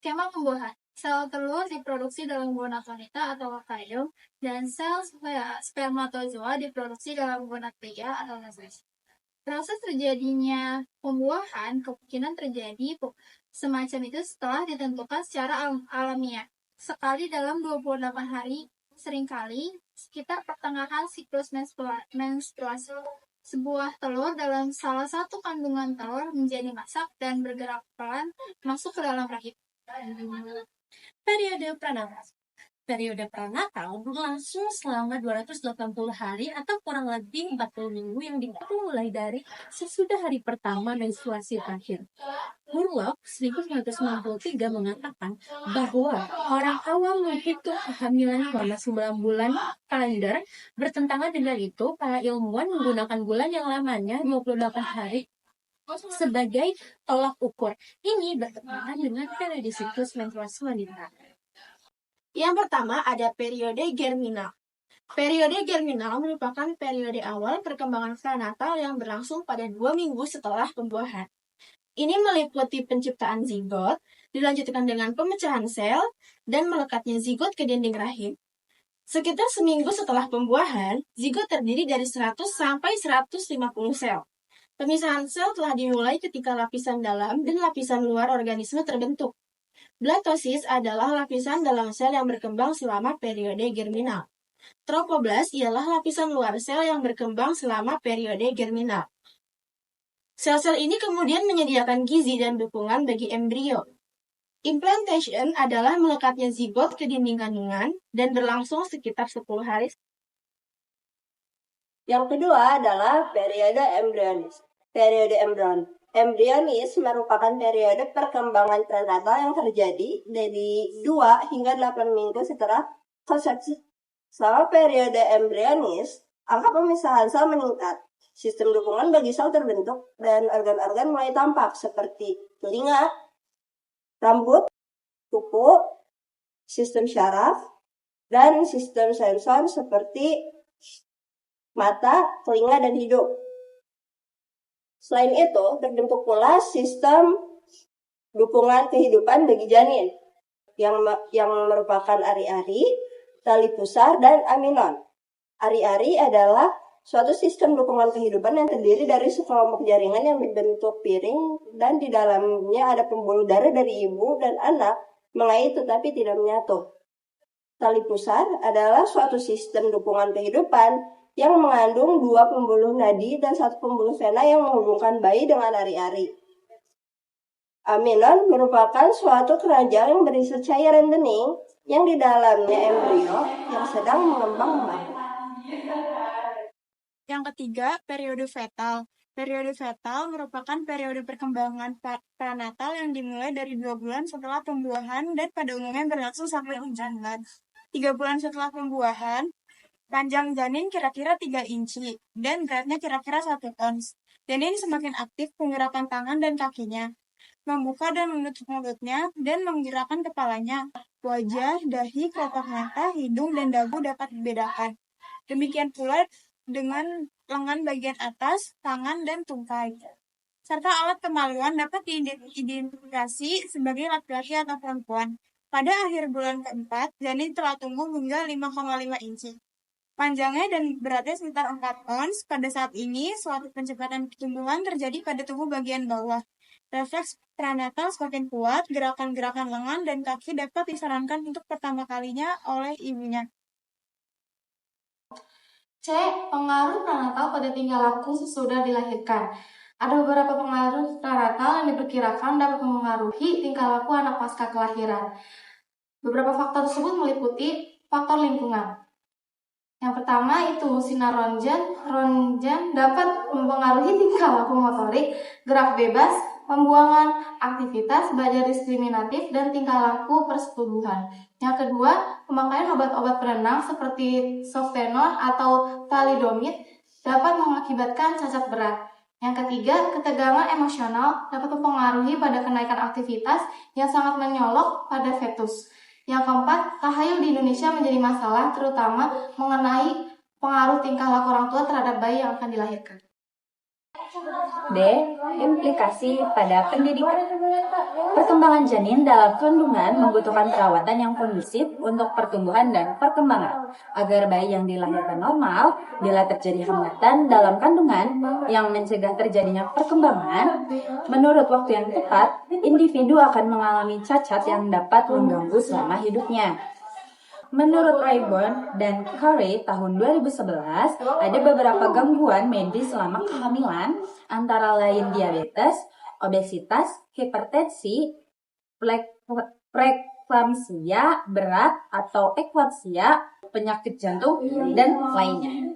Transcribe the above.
Skema pembuahan. Sel telur diproduksi dalam gonad wanita atau ovarium, dan sel spermatozoa diproduksi dalam gonad pria atau ovaris. Proses terjadinya pembuahan kemungkinan terjadi semacam itu setelah ditentukan secara alamiah. Sekali dalam 28 hari, seringkali sekitar pertengahan siklus menstruasi. Sebuah telur dalam salah satu kandungan telur menjadi masak dan bergerak pelan masuk ke dalam rahim. Periode prenatal. Periode prenatal berlangsung selama 280 hari atau kurang lebih 40 minggu yang dihitung mulai dari sesudah hari pertama menstruasi terakhir. Murlock 1993 mengatakan bahwa orang awam menghitung kehamilan selama 9 bulan kalender. Bertentangan dengan itu, para ilmuwan menggunakan bulan yang lamanya 28 hari sebagai tolak ukur. Ini bertentangan dengan periode siklus menstruasi wanita. Yang pertama ada periode germinal. Periode germinal merupakan periode awal perkembangan prenatal yang berlangsung pada 2 minggu setelah pembuahan. Ini meliputi penciptaan zigot, dilanjutkan dengan pemecahan sel, dan melekatnya zigot ke dinding rahim. Sekitar seminggu setelah pembuahan, zigot terdiri dari 100 sampai 150 sel. Pemisahan sel telah dimulai ketika lapisan dalam dan lapisan luar organisme terbentuk. Blatosis adalah lapisan dalam sel yang berkembang selama periode germinal. Trofoblast ialah lapisan luar sel yang berkembang selama periode germinal. Sel-sel ini kemudian menyediakan gizi dan dukungan bagi embrio. Implantation adalah melekatnya zigot ke dinding kandungan dan berlangsung sekitar 10 hari. Yang kedua adalah periode embrionis. Periode embrionis merupakan periode perkembangan prenatal yang terjadi dari 2 hingga 8 minggu setelah konsepsi. Selama periode embrionis, angka pemisahan sel meningkat. Sistem dukungan bagi sel terbentuk dan organ-organ mulai tampak seperti telinga, rambut, kuku, sistem syaraf, dan sistem sensor seperti mata, telinga, dan hidung. Selain itu, terbentuk pula sistem dukungan kehidupan bagi janin yang merupakan ari-ari, tali pusar, dan aminon. Ari-ari adalah suatu sistem dukungan kehidupan yang terdiri dari sekelompok jaringan yang berbentuk piring dan di dalamnya ada pembuluh darah dari ibu dan anak mengait tetapi tidak menyatu. Tali pusar adalah suatu sistem dukungan kehidupan yang mengandung 2 pembuluh nadi dan 1 pembuluh vena yang menghubungkan bayi dengan ari-ari. Aminon merupakan suatu keranjang yang berisi cairan bening yang di dalamnya embrio yang sedang mengembang. Yang ketiga, periode fetal. Periode fetal merupakan periode perkembangan prenatal yang dimulai dari 2 bulan setelah pembuahan dan pada umumnya berlangsung sampai 4 bulan. 3 bulan setelah pembuahan, panjang janin kira-kira 3 inci dan beratnya kira-kira 1 ons. Janin semakin aktif menggerakkan tangan dan kakinya, membuka dan menutup mulutnya, dan menggerakkan kepalanya. Wajah, dahi, kelopak mata, hidung, dan dagu dapat dibedakan. Demikian pula dengan lengan bagian atas, tangan, dan tungkai. Serta alat kemaluan dapat diidentifikasi sebagai laki-laki atau perempuan. Pada akhir bulan keempat, janin telah tumbuh hingga 5,5 inci. Panjangnya dan beratnya sekitar 4 ons. Pada saat ini, suatu percepatan pertumbuhan terjadi pada tubuh bagian bawah. Refleks prenatal semakin kuat, gerakan-gerakan lengan dan kaki dapat disarankan untuk pertama kalinya oleh ibunya. C. Pengaruh prenatal pada tingkah laku sesudah dilahirkan. Ada beberapa pengaruh prenatal yang diperkirakan dapat memengaruhi tingkah laku anak pasca kelahiran. Beberapa faktor tersebut meliputi faktor lingkungan. Yang pertama itu sinar ronsen. Ronsen dapat mempengaruhi tingkah laku motorik, gerak bebas, pembuangan, aktivitas, belajar diskriminatif, dan tingkah laku persetubuhan. Yang kedua, pemakaian obat-obat penenang seperti softenol atau thalidomid dapat mengakibatkan cacat berat. Yang ketiga, ketegangan emosional dapat mempengaruhi pada kenaikan aktivitas yang sangat menyolok pada fetus. Yang keempat, tahayul di Indonesia menjadi masalah terutama mengenai pengaruh tingkah laku orang tua terhadap bayi yang akan dilahirkan. D. Implikasi pada pendidikan. Perkembangan janin dalam kandungan membutuhkan perawatan yang kondusif untuk pertumbuhan dan perkembangan. Agar bayi yang dilahirkan normal, bila terjadi hambatan dalam kandungan yang mencegah terjadinya perkembangan, menurut waktu yang tepat, individu akan mengalami cacat yang dapat mengganggu selama hidupnya. Menurut Rayburn dan Carey tahun 2011, ada beberapa gangguan medis selama kehamilan, antara lain diabetes, obesitas, hipertensi, preeklamsia berat atau eklampsia, penyakit jantung, dan lainnya.